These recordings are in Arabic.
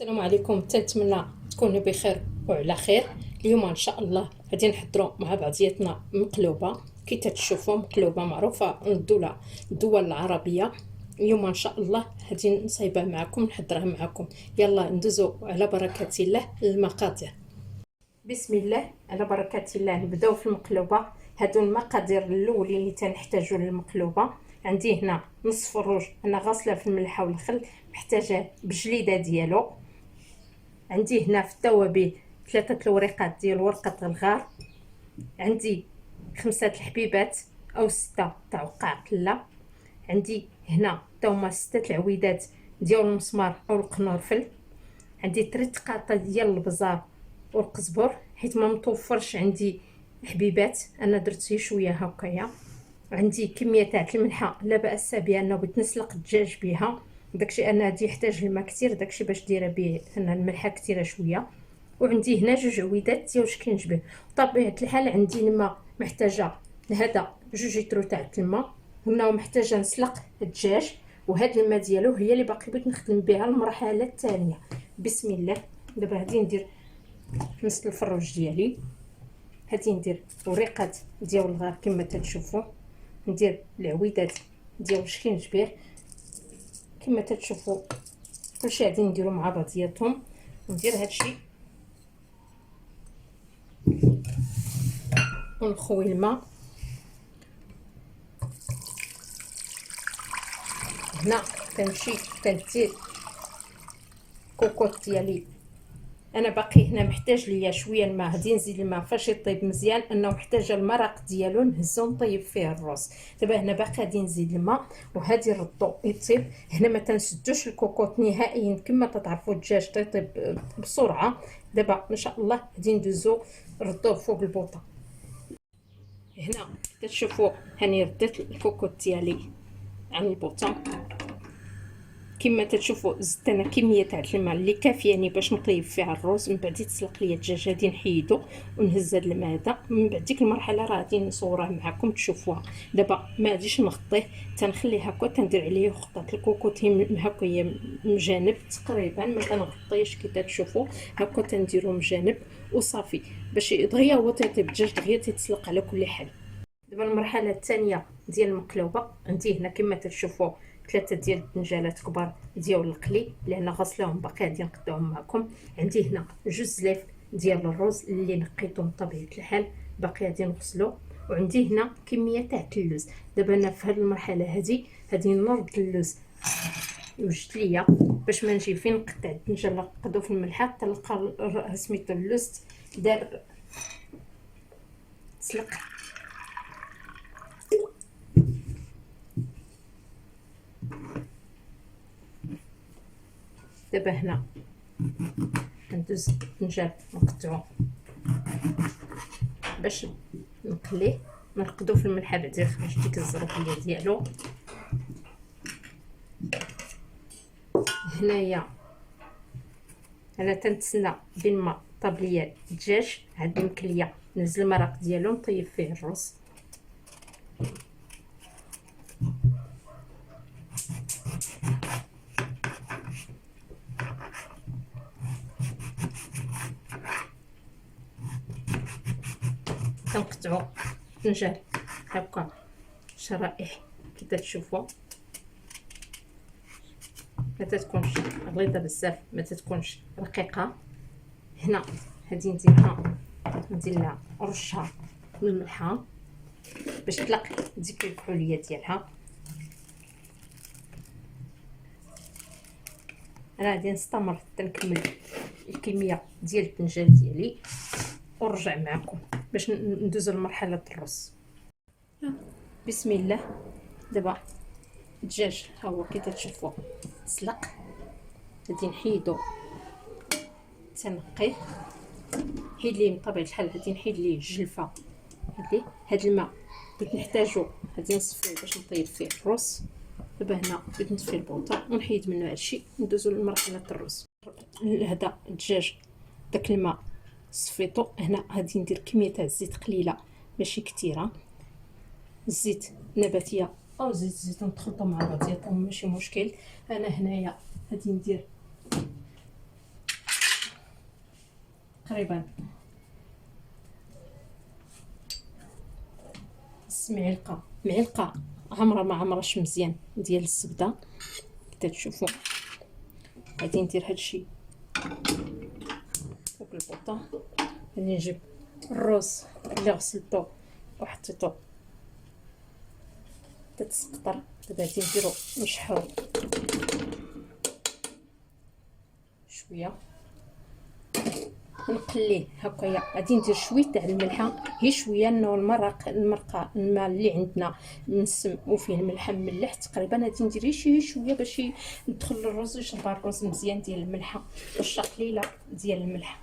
السلام عليكم، تنتمنى تكونوا بخير وعلى خير. اليوم ان شاء الله غادي نحضروا مع بعضياتنا مقلوبه. كي تتشوفوا مقلوبه معروفه من الدول العربيه. اليوم ان شاء الله غادي نصايبها معكم، نحضرها معكم. يلا ندوزو على بركه الله المقادير. بسم الله، على بركه الله نبداو في المقلوبه. هادو المقادير الاولين اللي تنحتاجو للمقلوبه. عندي هنا نصف الروج انا غاسله في الملحه والخل، محتاجه بجليده ديالو. عندي هنا في التوابل 3 الوريقات ديال ورقه الغار. عندي 5 الحبيبات او 6 تاع وقع قله. عندي هنا توما 6 العويدات ديال المسمار او القرنفل. عندي 3 قاطع ديال البزار والقزبر، حيت ما متوفرش عندي حبيبات انا درت شويه هكايا. عندي كميه تاع الملحه لا باس بها انه بغيت نسلق الدجاج بها، داكشي انا غادي يحتاج الماء كثير، داكشي باش دايره به انا الملحه كثيره شويه. وعندي هنا 2 عويدات ديال الشكينجبير. بطبيعه الحال عندي الماء، محتاجه لهذا 2 لتر تاع الماء. هنا محتاجه نسلق الدجاج، وهاد الماء ديالو هي اللي باقي بغيت نخدم بها المرحله الثانيه. بسم الله. دابا غادي ندير نص الفروج ديالي. غادي ندير وريقات ديال الغار كما تتشوفوا، ندير العويدات ديال الشكينجبير كما تتشوفوا. كلشي غادي نديرو مع بعضياتهم. ندير هادشي ونخوي الماء. هنا كنمشي كندير كوكوط ديالي. انا باقي هنا محتاج ليا شويه الماء، غادي نزيد الماء فاش يطيب مزيان، انه محتاجه المرق ديالو نهزو نطيب فيه الرز. دابا هنا باقي غادي نزيد الماء وهادي نردو يطيب. هنا ما تنسدوش الكوكوط نهائيا، كما تتعرفوا الدجاج تيطيب بسرعه. دابا ان شاء الله غادي ندوزو نردوه فوق البوطه. هنا تشوفوا هاني رديت الكوكوط ديالي عن البوطه. كما تشوفوا زدت انا كميه تاع الماء اللي كافياني باش نطيب فيها الرز. من بعد تسلق ليا الدجاج غادي نحيدو ونهز هذا الماء هذا. من بعد ديك المرحله راه غادي نصورها معكم تشوفوها. دابا ما غاديش نغطيه، تنخليه هكا، تندير عليه خطات الكوكوط هكايا مجانب تقريبا، ما تنغطيش كي تشوفوا هكا، تنديرو مجانب وصافي باش دغيا هو تيطيب الدجاج دغيا تيتسلق على كل حال. دابا المرحله الثانيه ديال المقلوبه. عندي هنا كما تشوفوا 3 ديال الدنجالات كبار ديال القلي اللي انا غسلاهم باقي غادي نقطعهم معكم. عندي هنا 2 زلايف ديال الرز اللي نقيتهم بطبيعه الحال باقي غادي نغسلو. وعندي هنا كميه تاع اللوز. دابا انا في هذه المرحله هذه غادي نرد اللوز وجدت ليا باش ما نجي فين نقطع الدنجال نقدو في الملحه تلقى سميتو اللوز دار تسلق. دابا هنا ندوز الدنجال نقطعو باش نقليه، نرقدو في الملحه بعد يخرج ديك الزروقيه ديالو. هنايا انا تنتسنى بين ما طاب ليا الدجاج عاد مكليه، نزل المرق ديالو نطيب فيه الرز. كنقطعو الدنجال هكا شرائح كي تشوفوا، ما تتكونش غليظه بزاف ما تتكونش رقيقه. هنا غادي ندير لها رشه من الملحه باش تطلق ديك الكحوليه ديالها. انا غادي نستمر تنكمل الكميه ديال الدنجال ديالي ونرجع معكم باش ندوزو لمرحله الرز. بسم الله. دابا الدجاج ها هو كي تشوفوا تسلق، غادي نحيدو تنقيه. حيد ليه بطبيعه الحال غادي نحيد ليه الجلفه. هاد الماء بغيت نحتاجو غادي نصفيه باش نطيب فيه الرز. دابا هنا بغيت نطفي البوطه ونحيد منه هادشي ندوزو لمرحله الرز. هذا الدجاج داك الماء صفيتو. هنا غادي ندير كميه تاع الزيت قليله ماشي كثيره، الزيت نباتيه او زيت الزيتون تخلطوا مع بعضياتهم ماشي مشكل. انا هنايا غادي ندير تقريبا نص معلقه عمره ما عمرش مزيان ديال الزبده. كي تشوفوا غادي ندير هادشي فوق البوطه. غادي نجيب الروز اللي غسلته وحطيته تتسقطر. دابا غادي نديرو نشحرو شويه نقليه هكايا. غادي ندير شويه تاع الملحه، هي شويه انه المرقه الماء اللي عندنا منسم وفيه الملحه مملح تقريبا. غادي ندير شي شويه باش يدخل الرز يشرب الرز مزيان ديال الملحه رشه قليله ديال الملحه.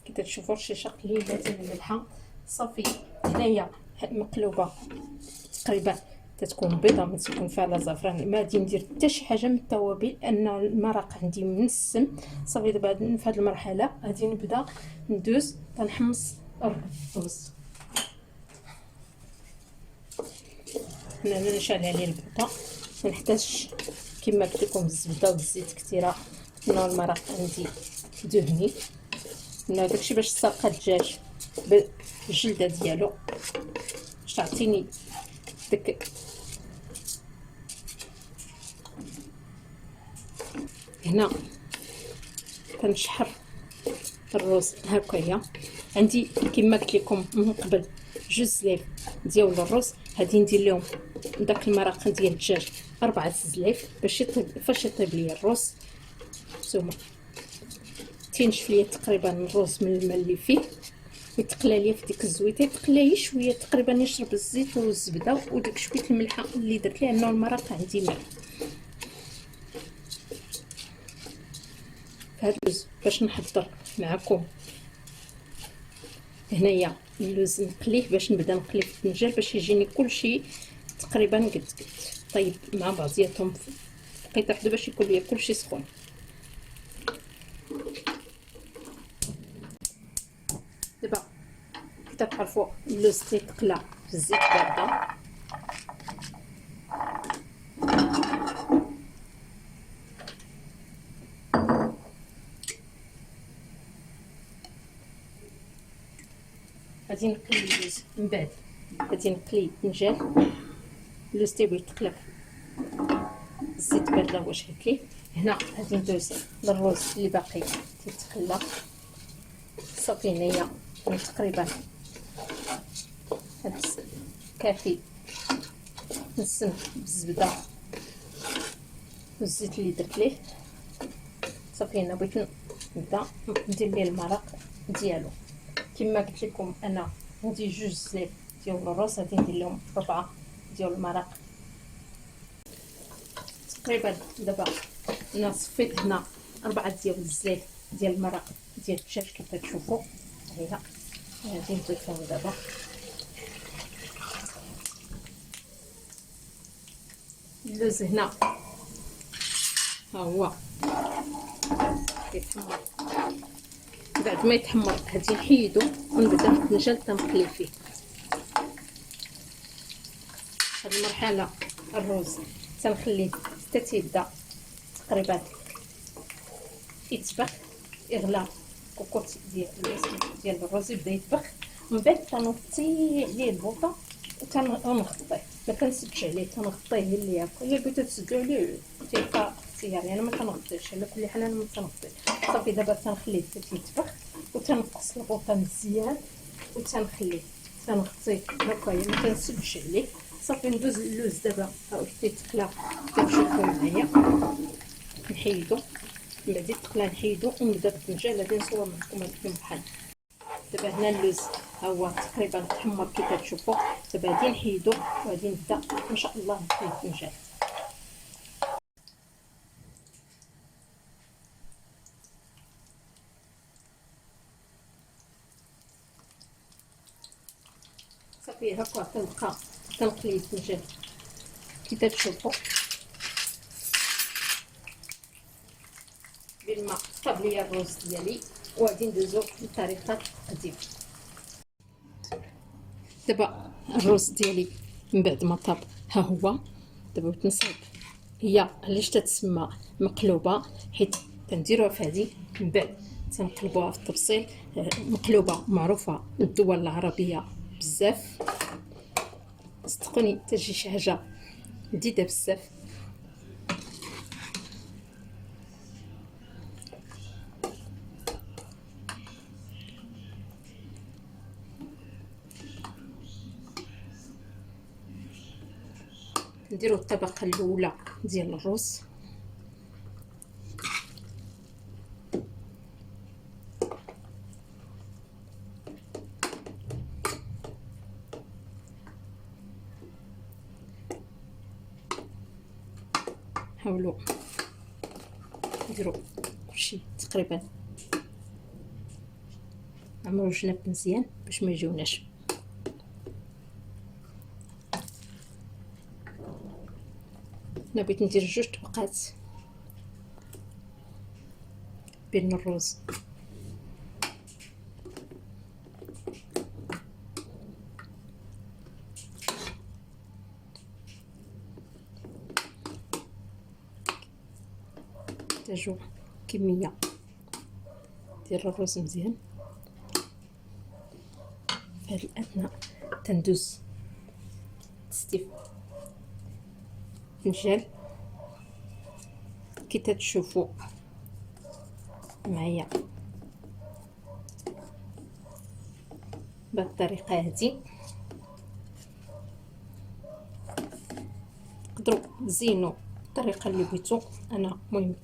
كي تشوفوا رشه قليله ديال الملحه صافي. هنايا مقلوبه تقريبا تتكون بيضه ما تكون فيها لا زعفران. ما غادي ندير حتى شي حاجه من التوابل لان المرق عندي منسم صافي. دابا في هذه المرحله غادي نبدا ندوز تنحمص الرز. هنا نشعل عليه البوطه، ما نحتاجش كما قلت لكم الزبده والزيت كثيره لان المرق عندي دهني. هنا داكشي باش تسلق الدجاج بالجلده ديالو باش تعطيني داك. هنا كنشحر الرز هكايا. عندي كما قلت لكم من قبل جوج زلايف ديال الرز. غادي ندير لهم داك المرق ديال الدجاج 4 زلايف باش يطيب. فاش يطيب ليا الرز نتوما تينشف ليا تقريبا الرز من الماء اللي فيه يتقلى ليا في ديك الزويته. يتقلى شويه تقريبا يشرب الزيت والزبده وديك شويه الملحه اللي درت ليه لانه المرق عندي ماء. هاد اللوز باش نحضر معكم هنايا اللوز نقليه باش نبدا نقليه في الفنجان باش يجيني كلشي تقريبا قد طيب مع بعضياتهم في دقيقه واحده باش يكون ليا كلشي سخون. دابا كتعرفوا اللوز تيتقلى في الزيت بارده. غادي نقلي اللوز من بعد غادي نقلي الفنجان. اللوز تيبغي يتقلى الزيت بارده واش قلت ليه. هنا غادي ندوز للرز اللي باقي تيتقلى صافي. هنايا تقريبا هاد كافي نسم بالزبده والزيت اللي درت ليه صافي. هنا بغيت نبدا ندير ليه المرق ديالو. كما قلت لكم انا عندي جوج زلايف ديال الرز غادي ندير لهم 4 ديال المرق تقريبا. دابا انا صفيت هنا 4 ديال الزلايف ديال المرق ديال الدجاج كيف تشوفوا. هنا غادي نضيفهم دابا. اللوز هنا ها هو كيتحمر. بعد ما يتحمر غادي نحيدو ونبدا في الفنجان تنقلي فيه. هاد المرحله الرز تنخليه حتى تيبدا تقريبا يتبخ يغلى كوكوط ديال الرز يبدا يتبخ. من بعد تنوطي عليه البوطه وتنغطيه. ما كنسدش عليه تنغطيه اللي ياكل. الا بغيتو تسدوا عليه تيبقى اختياري. انا ما كنغطيش على كل حال. انا ما تنغطيش صافي. دابا تنخليه حتى يتبخ وتنقص البوطه مزيان وتنخليه تنغطيه هكايا ما كنسدش عليه صافي. ندوز اللوز دابا ها تيتقلى كتشوفوا معايا. نحيدو من بعد يتقلى نحيدو ونبدا بالفنجان. غادي نصور معكم هاد المرحله. دابا هنا اللوز ها هو تقريبا تحمر كيف تشوفوا. دابا غادي نحيدو وغادي نبدا ان شاء الله في الفنجان. صافي هكا تنبقى تنقلي الفنجان كيف تشوفوا بالماء. طاب ليا الرز ديالي وغادي ندوزو لطريقه التقديم. دابا الرز ديالي من بعد ما طاب ها هو. دابا بغيت نصايب. هي علاش تتسمى مقلوبه حيت تنديروها في هذه من بعد تنقلبوها في الطبسيل. مقلوبه معروفه للدول العربيه بزاف، صدقوني تجي شي حاجه جديده بزاف. نديرو الطبقه الاولى ديال الرز، حاولوا نديرو كلشي تقريبا عمرو الجناب مزيان باش ما يجيوناش. انا بغيت ندير 2 طبقات بين الرز. نحتاجو كميه ديال الرز مزيان. في هذا الاثناء تندوز تستيف فنجان كي تتشوفوا معايا بهذه الطريقه هذه. تقدروا تزينوا الطريقه اللي بغيتو. انا المهم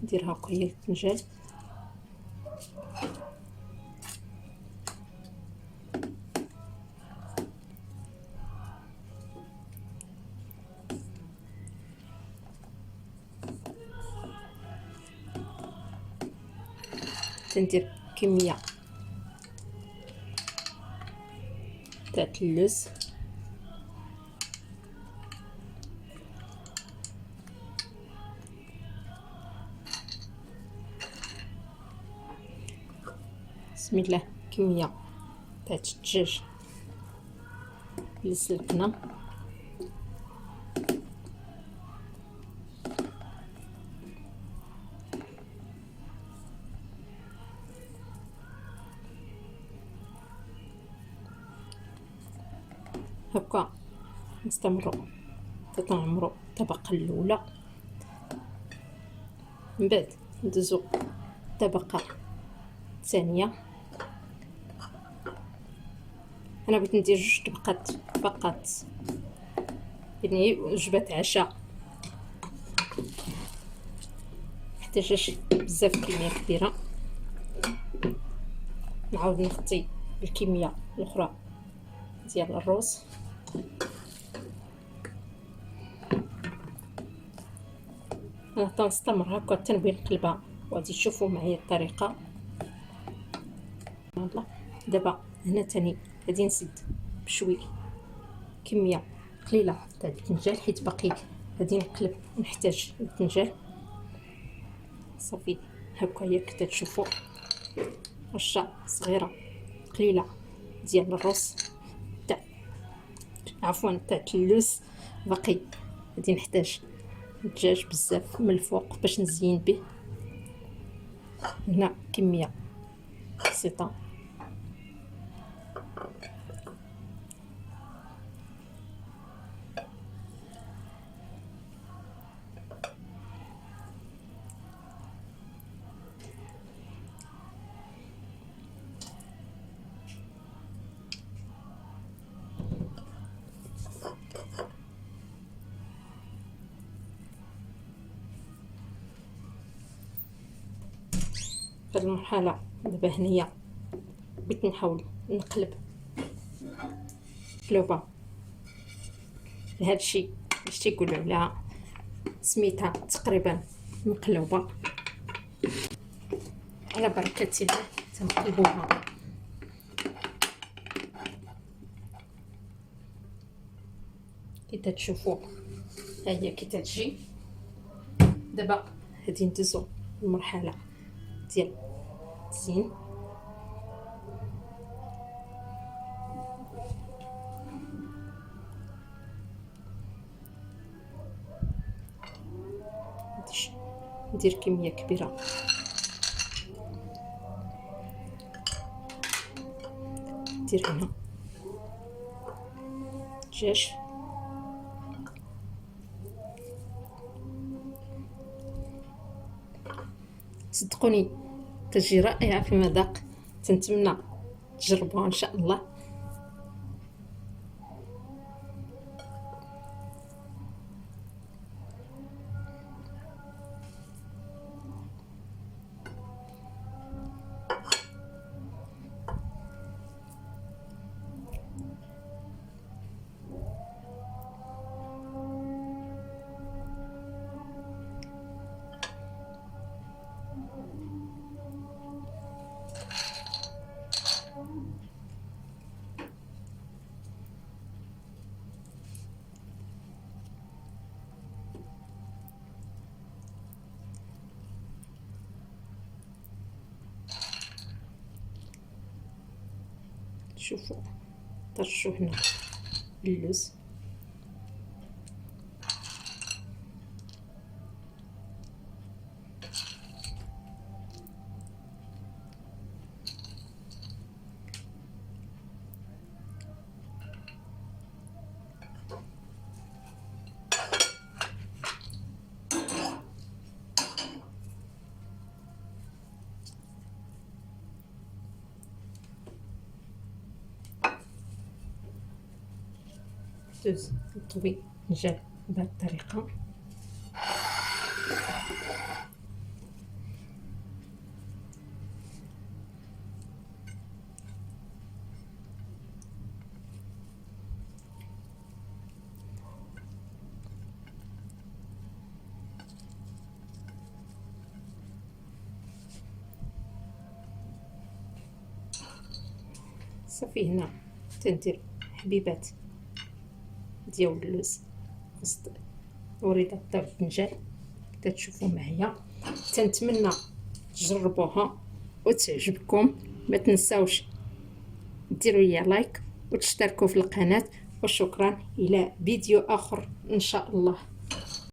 نديرها هكا هي الفنجان. تندير كميه تاع اللوز، بسم الله، كميه تاع الدجاج اللي سلقنا، هكا نستمروا تنعمروا الطبقه الاولى. من بعد ندوزو الطبقه الثانيه. انا بغيت ندير 2 طبقات فقط، يعني وجبه عشاء محتاجاش بزاف كميه كبيره. نعاود نغطي بالكميه الاخرى ديال الرز. انا تنستمر هكا تنبي نقلبها وغادي تشوفوا معايا الطريقه. يلا دابا هنا تاني غادي نزيد بشوي كميه قليله تاع البتنجان حيت باقي غادي نقلب نحتاج البتنجان. صافي هكا هي كي تشوفوا رشه صغيره قليله ديال الرز تاع تاع اللوز. باقي غادي نحتاج الدجاج بزاف من الفوق باش نزين به. هنا كميه بسيطه. في المرحله دابا هنايا بغيت نحاول نقلب قلوبه لهادشي باش تيقولوا عليها سميتها تقريبا مقلوبه. على بركه الله تنقلبوها كي تشوفوا. ها هي كي تجي. دابا غادي ندوزو المرحله ديال التزيين. ندير كميه كبيره ندير هنا دجاج، صدقوني كتجي رائعه في المذاق. تنتمنى تجربوها ان شاء الله. شوفوا طرشوا هنا اللوز، دوز طوي جاب بهذه الطريقه. صافي هنا تندير حبيبات ديال اللوز وسط وريده الطاو الفنجان كما تشوفوا معايا. تنتمنى تجربوها وتعجبكم. ما تنساوش ديروا لي لايك وتشتركوا في القناه، وشكرا. الى فيديو اخر ان شاء الله.